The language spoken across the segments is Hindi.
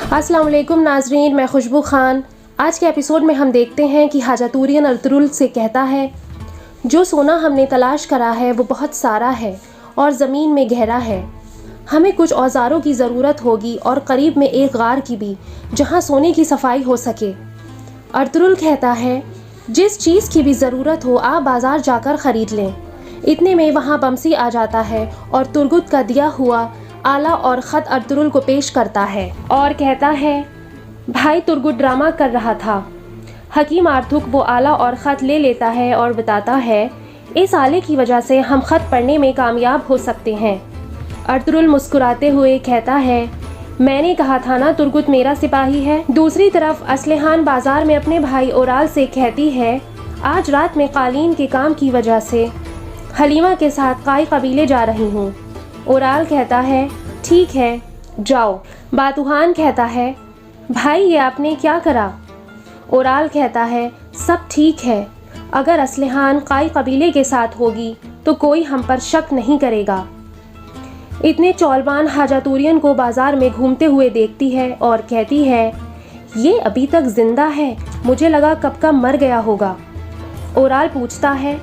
अस्सलाम वालेकुम नाजरीन, मैं खुशबू ख़ान। आज के एपिसोड में हम देखते हैं कि हाजातूरियन अर्तुरुल से कहता है, जो सोना हमने तलाश करा है वो बहुत सारा है और ज़मीन में गहरा है। हमें कुछ औज़ारों की ज़रूरत होगी और करीब में एक गार की भी, जहाँ सोने की सफाई हो सके। अर्तुरुल कहता है, जिस चीज़ की भी ज़रूरत हो आप बाज़ार जाकर ख़रीद लें। इतने में वहाँ बमसी आ जाता है और तुर्गुत का दिया हुआ आला और ख़त अर्तुरुल को पेश करता है और कहता है, भाई तुर्गुत ड्रामा कर रहा था। हकीम आर्थुक वो आला और ख़त ले लेता है और बताता है, इस आले की वजह से हम ख़त पढ़ने में कामयाब हो सकते हैं। अर्तुरुल मुस्कुराते हुए कहता है, मैंने कहा था ना तुर्गुत मेरा सिपाही है। दूसरी तरफ असलहान बाज़ार में अपने भाई ओराल से कहती है, आज रात में कालीन के काम की वजह से हलीमा के साथ काई कबीले जा रही हूँ। ओराल कहता है, ठीक है जाओ। बातुहान कहता है, भाई ये आपने क्या करा? ओराल कहता है, सब ठीक है। अगर असलहान काई कबीले के साथ होगी तो कोई हम पर शक नहीं करेगा। इतने चौलबान हाजातूरियन को बाज़ार में घूमते हुए देखती है और कहती है, ये अभी तक जिंदा है, मुझे लगा कब का मर गया होगा। ओराल पूछता है,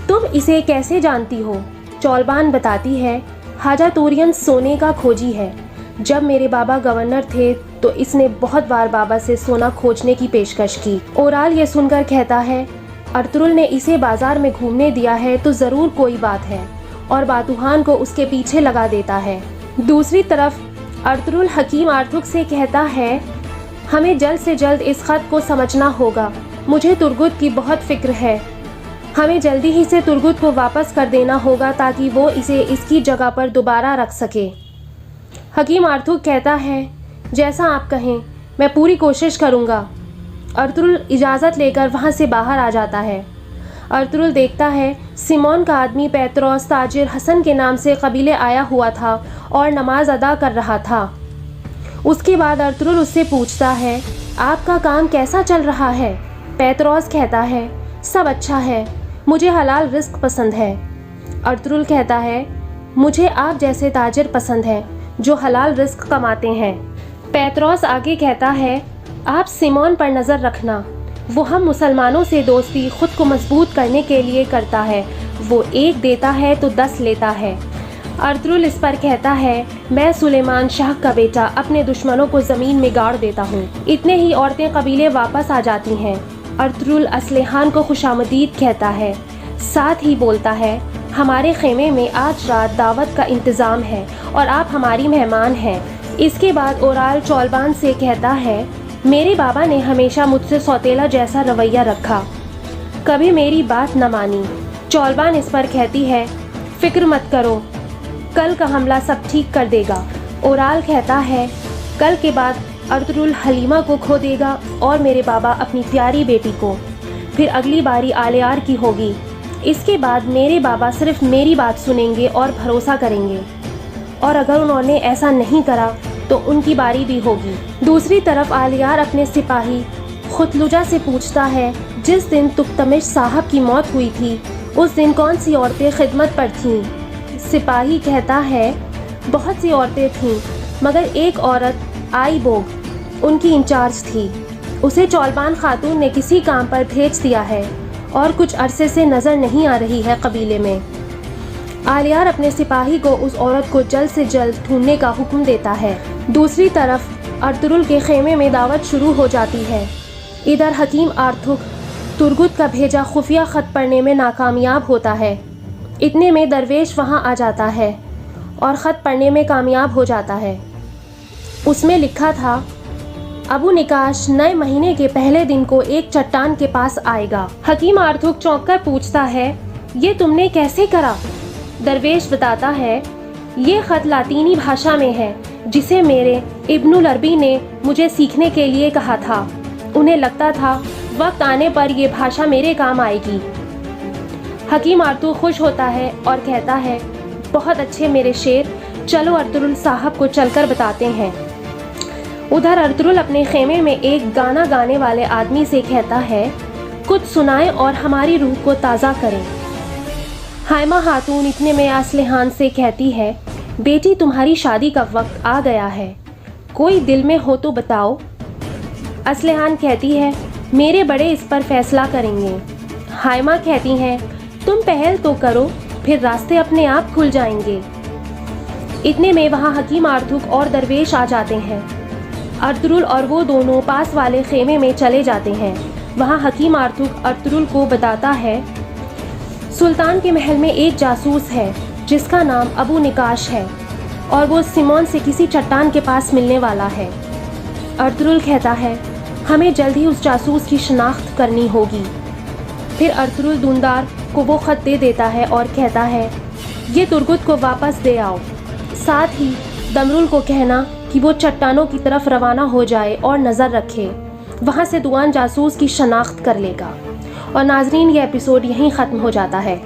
तुम इसे कैसे जानती हो? चौलबान बताती है, हाजातूरियन सोने का खोजी है। जब मेरे बाबा गवर्नर थे तो इसने बहुत बार बाबा से सोना खोजने की पेशकश की। ओराल ये सुनकर कहता है, अर्तुरुल ने इसे बाज़ार में घूमने दिया है तो ज़रूर कोई बात है, और बातुहान को उसके पीछे लगा देता है। दूसरी तरफ अर्तुरुल हकीम आर्थुक से कहता है, हमें जल्द से जल्द इस ख़त को समझना होगा। मुझे तुर्गुत की बहुत फ़िक्र है। हमें जल्दी ही से तुर्गुत को वापस कर देना होगा ताकि वो इसे इसकी जगह पर दोबारा रख सके। हकीम आर्थुक कहता है, जैसा आप कहें, मैं पूरी कोशिश करूँगा। अर्तुरुल इजाज़त लेकर वहाँ से बाहर आ जाता है। अर्तुरुल देखता है, सिमोन का आदमी पेत्रोस ताजिर हसन के नाम से कबीले आया हुआ था और नमाज अदा कर रहा था। उसके बाद अर्तुरुल उससे पूछता है, आपका काम कैसा चल रहा है? पेत्रोस कहता है, सब अच्छा है, मुझे हलाल रिस्क पसंद है। अर्तुरुल कहता है, मुझे आप जैसे ताजिर पसंद है जो हलाल रिस्क कमाते हैं। पेत्रोस आगे कहता है, आप सिमोन पर नज़र रखना, वो हम मुसलमानों से दोस्ती खुद को मजबूत करने के लिए करता है। वो एक देता है तो 10 लेता है। अर्तुरुल इस पर कहता है, मैं सुलेमान शाह का बेटा अपने दुश्मनों को ज़मीन में गाड़ देता हूँ। इतने ही औरतें कबीले वापस आ जाती हैं। अर्तुरुल असलहान को खुशामदीद कहता है, साथ ही बोलता है, हमारे खेमे में आज रात दावत का इंतज़ाम है और आप हमारी मेहमान हैं। इसके बाद ओराल चौलबान से कहता है, मेरे बाबा ने हमेशा मुझसे सौतेला जैसा रवैया रखा, कभी मेरी बात न मानी। चौलबान इस पर कहती है, फ़िक्र मत करो, कल का हमला सब ठीक कर देगा। ओराल कहता है, कल के बाद अर्तुरुल हलीमा को खो देगा और मेरे बाबा अपनी प्यारी बेटी को। फिर अगली बारी आलियार की होगी। इसके बाद मेरे बाबा सिर्फ मेरी बात सुनेंगे और भरोसा करेंगे, और अगर उन्होंने ऐसा नहीं करा तो उनकी बारी भी होगी। दूसरी तरफ आलियार अपने सिपाही खुतलुजा से पूछता है, जिस दिन तुक्तमिश साहब की मौत हुई थी उस दिन कौन सी औरतें खिदमत पर थीं? सिपाही कहता है, बहुत सी औरतें थीं, मगर एक औरत आई बोग उनकी इंचार्ज थी। उसे चौलबान खातून ने किसी काम पर भेज दिया है और कुछ अरसे से नज़र नहीं आ रही है कबीले में। आलियार अपने सिपाही को उस औरत को जल्द से जल्द ढूंढने का हुक्म देता है। दूसरी तरफ अर्तुरुल के खेमे में दावत शुरू हो जाती है। इधर हकीम आर्थुक तुर्गुत का भेजा खुफिया ख़त पढ़ने में नाकामयाब होता है। इतने में दरवेश वहाँ आ जाता है और ख़त पढ़ने में कामयाब हो जाता है। उसमें लिखा था, अबू निकाश नए महीने के पहले दिन को एक चट्टान के पास आएगा। हकीम आर्थुक चौंक कर पूछता है, ये तुमने कैसे करा? दरवेश बताता है, ये ख़त लातीनी भाषा में है जिसे मेरे इब्नुल अरबी ने मुझे सीखने के लिए कहा था। उन्हें लगता था वक्त आने पर यह भाषा मेरे काम आएगी। हकीम आर्थुक खुश होता है और कहता है, बहुत अच्छे मेरे शेर, चलो अर्तुरुल साहब को चलकर बताते हैं। उधर अर्तुरुल अपने खेमे में एक गाना गाने वाले आदमी से कहता है, कुछ सुनाएं और हमारी रूह को ताज़ा करें। हाइमा खातून इतने में असलहान से कहती है, बेटी तुम्हारी शादी का वक्त आ गया है, कोई दिल में हो तो बताओ। असलहान कहती है, मेरे बड़े इस पर फैसला करेंगे। हाइमा कहती हैं, तुम पहल तो करो, फिर रास्ते अपने आप खुल जाएंगे। इतने में वहाँ हकीम आर्थुक और दरवेश आ जाते हैं। अर्तुरुल और वो दोनों पास वाले खेमे में चले जाते हैं। वहाँ हकीम आर्थुक अर्तुरुल को बताता है, सुल्तान के महल में एक जासूस है जिसका नाम अबू निकाश है और वो सिमोन से किसी चट्टान के पास मिलने वाला है। अर्तुरुल कहता है, हमें जल्द ही उस जासूस की शनाख्त करनी होगी। फिर अर्तुरुल दूनदार को वो ख़त दे देता है और कहता है, ये तुर्गुत को वापस दे आओ। साथ ही दमरुल को कहना कि वो चट्टानों की तरफ रवाना हो जाए और नज़र रखे, वहाँ से दुआन जासूस की शनाख्त कर लेगा। और नाजरीन, ये एपिसोड यहीं ख़त्म हो जाता है।